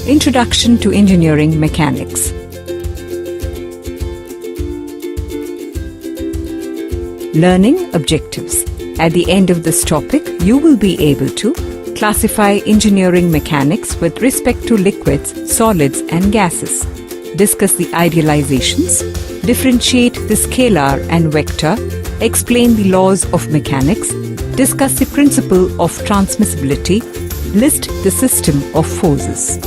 Introduction to Engineering Mechanics. Learning objectives. At the end of this topic, you will be able to classify engineering mechanics with respect to liquids, solids, and gases. Discuss the idealizations. Differentiate the scalar and vector. Explain the laws of mechanics. Discuss the principle of transmissibility. List the system of forces.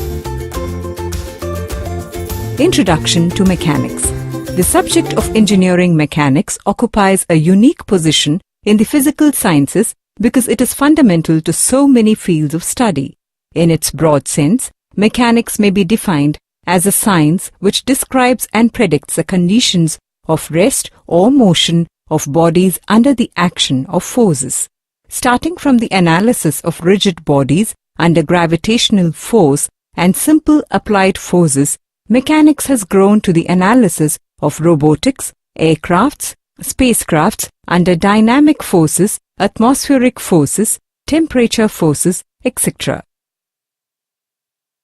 Introduction to Mechanics. The subject of engineering mechanics occupies a unique position in the physical sciences because it is fundamental to so many fields of study. In its broad sense, mechanics may be defined as a science which describes and predicts the conditions of rest or motion of bodies under the action of forces. Starting from the analysis of rigid bodies under gravitational force and simple applied forces, mechanics has grown to the analysis of robotics, aircrafts, spacecrafts under dynamic forces, atmospheric forces, temperature forces, etc.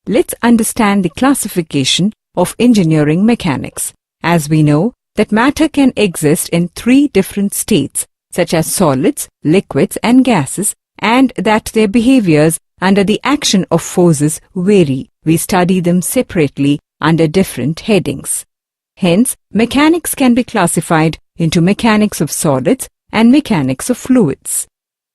Let's understand the classification of engineering mechanics. As we know that matter can exist in three different states, such as solids, liquids, and gases, and that their behaviors under the action of forces vary. We study them separately under different headings. Hence, mechanics can be classified into mechanics of solids and mechanics of fluids.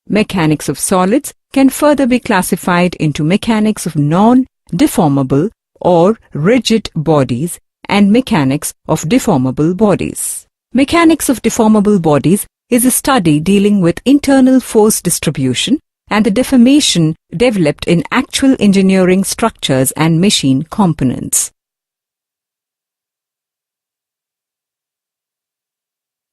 Mechanics of solids can further be classified into mechanics of non-deformable or rigid bodies and mechanics of deformable bodies. Mechanics of deformable bodies is a study dealing with internal force distribution and the deformation developed in actual engineering structures and machine components.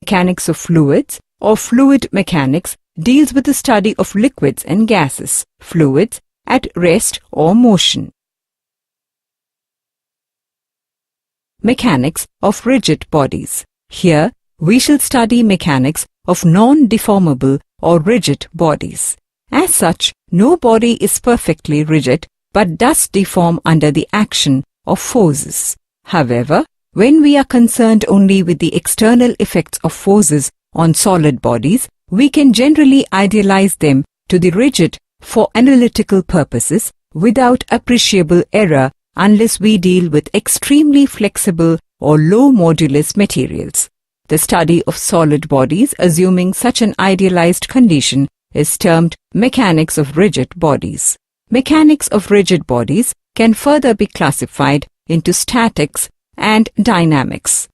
Mechanics of fluids or fluid mechanics deals with the study of liquids and gases, fluids, at rest or motion. Mechanics of rigid bodies. Here, we shall study mechanics of non-deformable or rigid bodies. As such, no body is perfectly rigid but does deform under the action of forces. However, when we are concerned only with the external effects of forces on solid bodies, we can generally idealize them to the rigid for analytical purposes without appreciable error unless we deal with extremely flexible or low modulus materials. The study of solid bodies assuming such an idealized condition is termed mechanics of rigid bodies. Mechanics of rigid bodies can further be classified into statics and dynamics.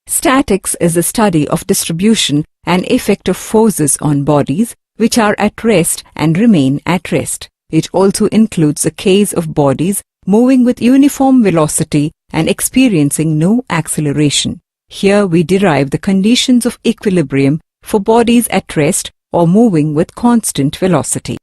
Statics is the study of distribution and effect of forces on bodies which are at rest and remain at rest. It also includes the case of bodies moving with uniform velocity and experiencing no acceleration. Here we derive the conditions of equilibrium for bodies at rest or moving with constant velocity.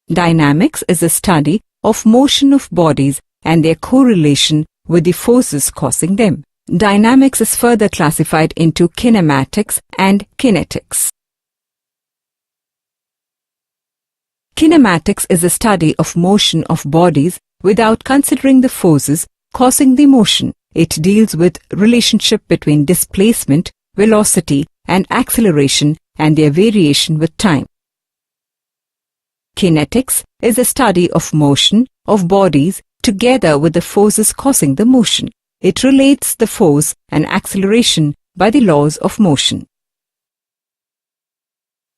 Dynamics is a study of motion of bodies and their correlation with the forces causing them. Dynamics is further classified into kinematics and kinetics. Kinematics is a study of motion of bodies without considering the forces causing the motion. It deals with relationship between displacement, velocity, and acceleration and their variation with time. Kinetics is a study of motion of bodies together with the forces causing the motion. It relates the force and acceleration by the laws of motion.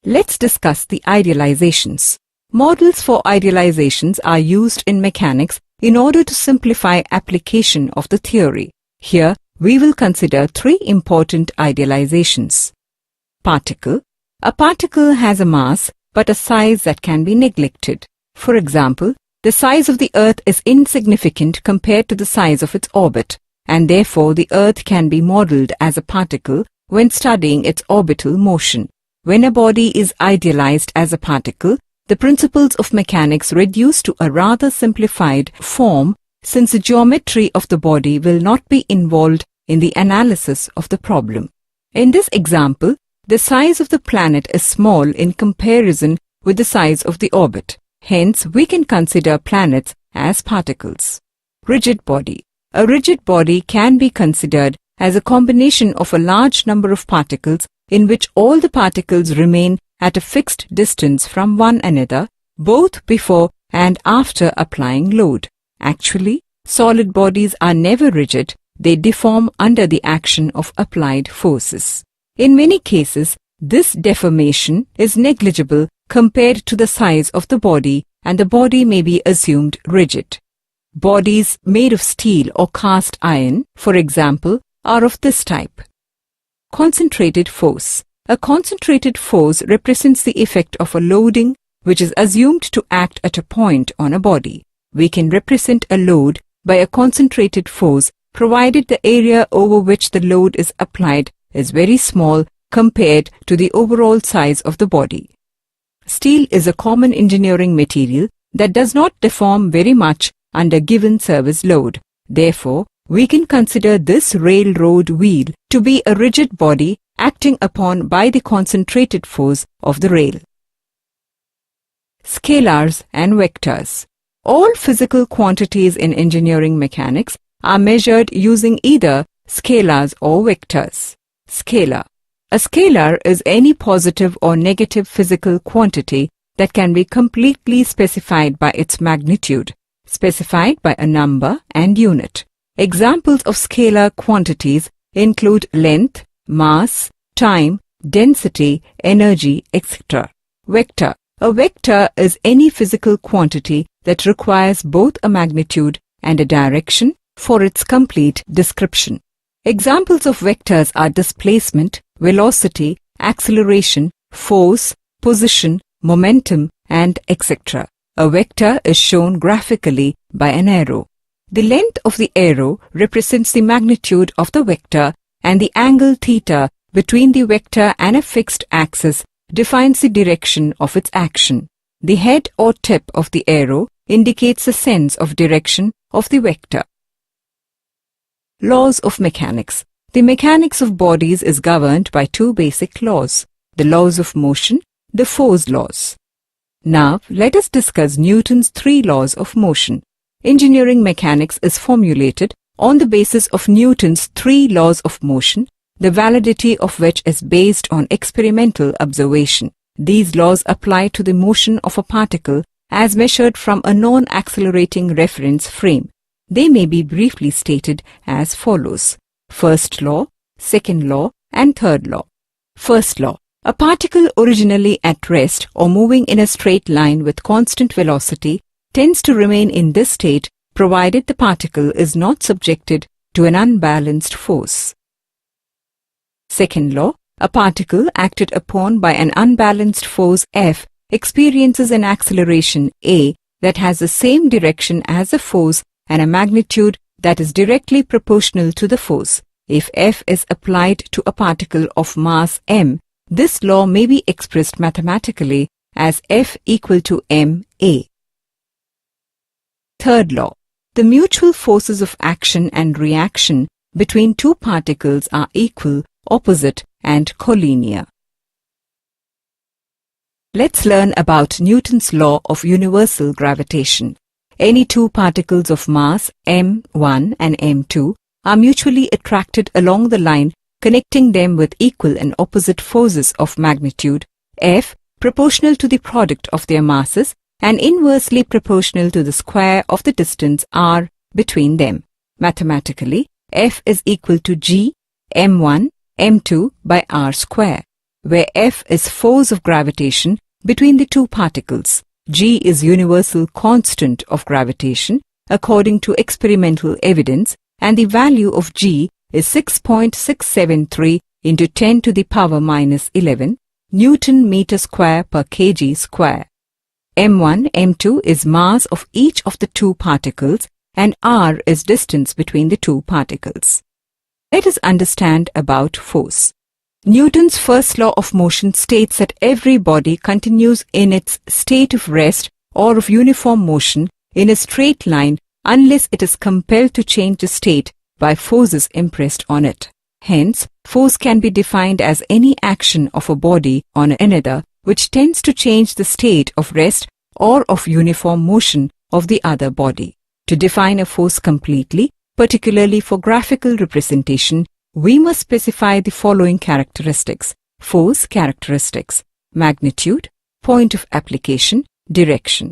Let's discuss the idealizations. Models for idealizations are used in mechanics in order to simplify application of the theory. Here, we will consider three important idealizations. Particle. A particle has a mass but a size that can be neglected. For example, the size of the Earth is insignificant compared to the size of its orbit, and therefore the Earth can be modeled as a particle when studying its orbital motion. When a body is idealized as a particle, the principles of mechanics reduce to a rather simplified form since the geometry of the body will not be involved in the analysis of the problem. In this example, the size of the planet is small in comparison with the size of the orbit. Hence, we can consider planets as particles. Rigid body. A rigid body can be considered as a combination of a large number of particles in which all the particles remain at a fixed distance from one another, both before and after applying load. Actually, solid bodies are never rigid. They deform under the action of applied forces. In many cases, this deformation is negligible compared to the size of the body, and the body may be assumed rigid. Bodies made of steel or cast iron, for example, are of this type. Concentrated force. A concentrated force represents the effect of a loading which is assumed to act at a point on a body. We can represent a load by a concentrated force provided the area over which the load is applied is very small compared to the overall size of the body. Steel is a common engineering material that does not deform very much under given service load. Therefore, we can consider this railroad wheel to be a rigid body acting upon by the concentrated force of the rail. Scalars and vectors. All physical quantities in engineering mechanics are measured using either scalars or vectors. Scalar. A scalar is any positive or negative physical quantity that can be completely specified by its magnitude, specified by a number and unit. Examples of scalar quantities include length, mass, time, density, energy, etc. Vector. A vector is any physical quantity that requires both a magnitude and a direction for its complete description. Examples of vectors are displacement, velocity, acceleration, force, position, momentum, and etc. A vector is shown graphically by an arrow. The length of the arrow represents the magnitude of the vector, and the angle theta between the vector and a fixed axis defines the direction of its action. The head or tip of the arrow indicates the sense of direction of the vector. Laws of mechanics. The mechanics of bodies is governed by two basic laws, the laws of motion, the force laws. Now, let us discuss Newton's three laws of motion. Engineering mechanics is formulated on the basis of Newton's three laws of motion, the validity of which is based on experimental observation. These laws apply to the motion of a particle as measured from a non-accelerating reference frame. They may be briefly stated as follows. First law, second law, and third law. First law. A particle originally at rest or moving in a straight line with constant velocity tends to remain in this state provided the particle is not subjected to an unbalanced force. Second law. A particle acted upon by an unbalanced force F experiences an acceleration A that has the same direction as the force and a magnitude that is directly proportional to the force. If F is applied to a particle of mass m, this law may be expressed mathematically as F equal to ma. Third law. The mutual forces of action and reaction between two particles are equal, opposite, and collinear. Let's learn about Newton's law of universal gravitation. Any two particles of mass m1 and m2 are mutually attracted along the line connecting them with equal and opposite forces of magnitude F proportional to the product of their masses and inversely proportional to the square of the distance r between them. Mathematically, F is equal to g m1 m2 by r square, where F is force of gravitation between the two particles. G is universal constant of gravitation according to experimental evidence, and the value of G is 6.673 into 10 to the power minus 11 Newton meter square per kg square. M1, M2 is mass of each of the two particles, and R is distance between the two particles. Let us understand about force. Newton's first law of motion states that every body continues in its state of rest or of uniform motion in a straight line unless it is compelled to change the state by forces impressed on it. Hence, force can be defined as any action of a body on another which tends to change the state of rest or of uniform motion of the other body. To define a force completely, particularly for graphical representation, we must specify the following characteristics. Force characteristics: magnitude, point of application, direction.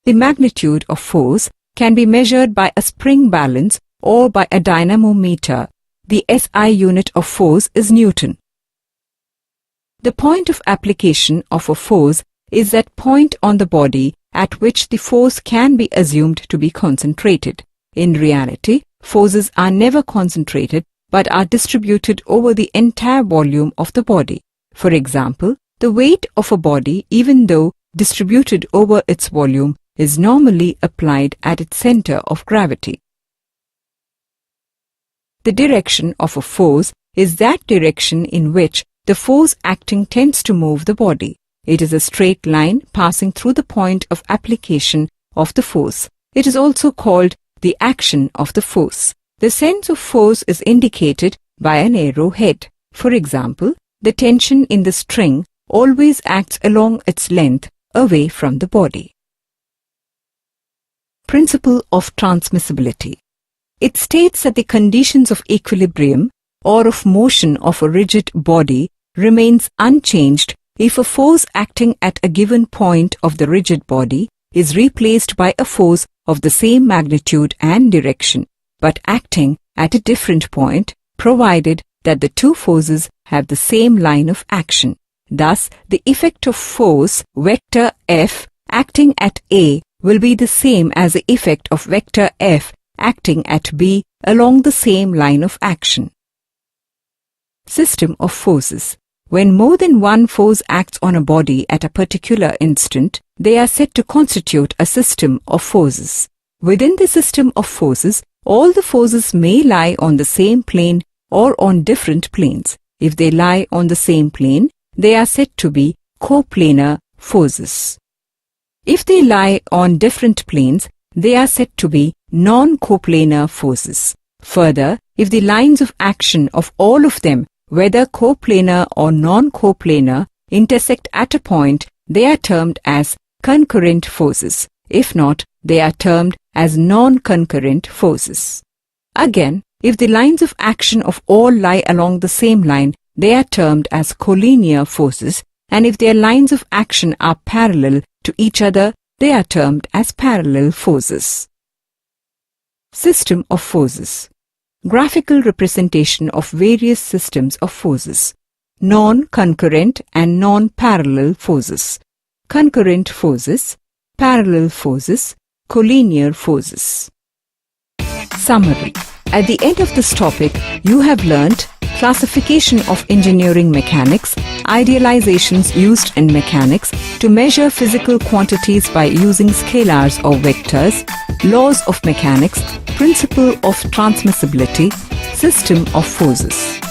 The magnitude of force can be measured by a spring balance or by a dynamometer. The SI unit of force is Newton. The point of application of a force is that point on the body at which the force can be assumed to be concentrated. In reality, forces are never concentrated but are distributed over the entire volume of the body. For example, the weight of a body, even though distributed over its volume, is normally applied at its center of gravity. The direction of a force is that direction in which the force acting tends to move the body. It is a straight line passing through the point of application of the force. It is also called the action of the force. The sense of force is indicated by an arrowhead. For example, the tension in the string always acts along its length away from the body. Principle of transmissibility. It states that the conditions of equilibrium or of motion of a rigid body remains unchanged if a force acting at a given point of the rigid body is replaced by a force of the same magnitude and direction, but acting at a different point, provided that the two forces have the same line of action. Thus, the effect of force vector F acting at A will be the same as the effect of vector F acting at B along the same line of action. System of forces. When more than one force acts on a body at a particular instant, they are said to constitute a system of forces. Within the system of forces, all the forces may lie on the same plane or on different planes. If they lie on the same plane, they are said to be coplanar forces. If they lie on different planes, they are said to be non-coplanar forces. Further, if the lines of action of all of them, whether coplanar or non-coplanar, intersect at a point, they are termed as concurrent forces. If not, they are termed as non-concurrent forces. Again, if the lines of action of all lie along the same line, they are termed as collinear forces, and if their lines of action are parallel to each other, they are termed as parallel forces. System of forces. Graphical representation of various systems of forces. Non-concurrent and non-parallel forces. Concurrent forces, parallel forces, collinear forces. Summary. At the end of this topic, you have learnt classification of engineering mechanics, idealizations used in mechanics to measure physical quantities by using scalars or vectors, laws of mechanics, principle of transmissibility, system of forces.